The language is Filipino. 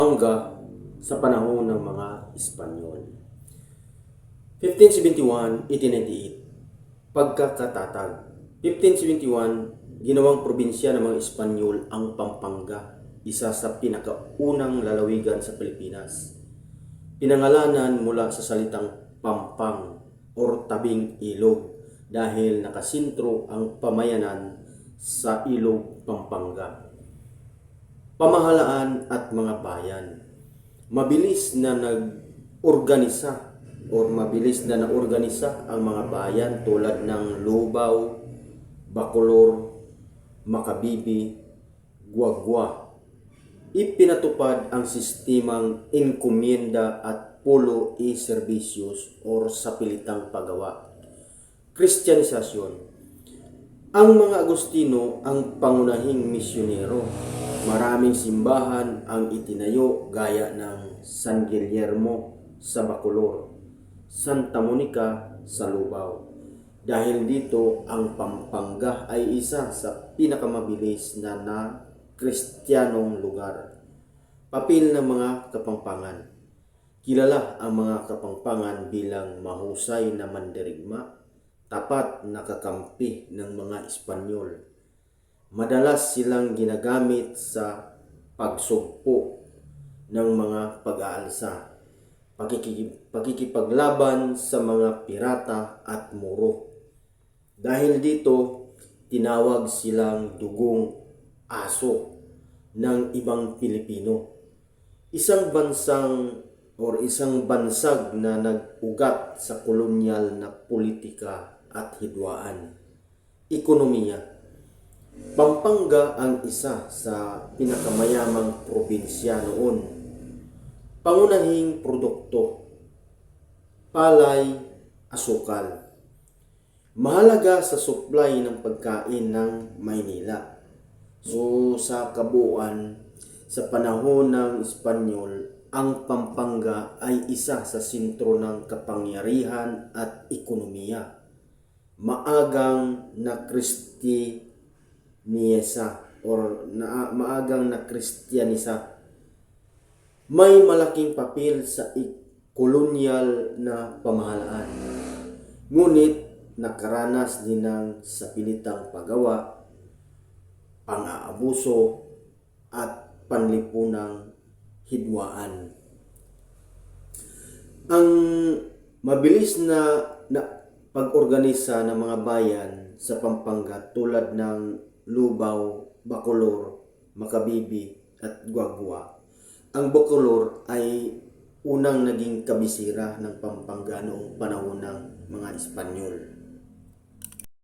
Hanggang sa panahon ng mga Espanyol. 1571-1898 Pagkakatatag. 1571, ginawang probinsya ng mga Espanyol ang Pampanga, isa sa pinakaunang lalawigan sa Pilipinas. Pinangalanan mula sa salitang pampang or tabing ilog dahil nakasintro ang pamayanan sa ilog Pampanga. Pamahalaan at mga bayan. Mabilis na naorganisa ang mga bayan tulad ng Lubao, Bacolor, Makabibi, Guagua. Ipinatupad ang sistemang enkomienda at polo e servicios or sapilitang paggawa. Kristyanisasyon. Ang mga Agustino ang pangunahing misyonero. Maraming simbahan ang itinayo gaya ng San Guillermo sa Bacolor, Santa Monica sa Lubao. Dahil dito, ang Pampanga ay isa sa pinakamabilis na Kristiyanong lugar. Papel ng mga Kapampangan. Kilala ang mga Kapampangan bilang mahusay na mandirigma, tapat na kakampi ng mga Espanyol. Madalas silang ginagamit sa pagsugpo ng mga pag-aalsa, pakikipaglaban sa mga pirata at Moro. Dahil dito, tinawag silang dugong aso ng ibang Pilipino. Isang bansag na nag-ugat sa kolonyal na politika at hidwaan. Ekonomiya. Pampanga ang isa sa pinakamayamang probinsya noon. Pangunahing produkto: palay, asukal. Mahalaga sa supply ng pagkain ng Maynila. So sa kabuuan, sa panahon ng Espanyol, ang Pampanga ay isa sa sentro ng kapangyarihan at ekonomiya. Maagang na Kristyanisa. May malaking papel sa kolonyal na pamahalaan. Ngunit nakaranas din ng sapilitang paggawa, pang-aabuso at panlipunang hidwaan. Ang mabilis na pag-organisa ng mga bayan sa Pampanga tulad ng Lubao, Bacolor, Makabibi at Guagua. Ang Bacolor ay unang naging kabisera ng Pampanga noong panahon ng mga Espanyol.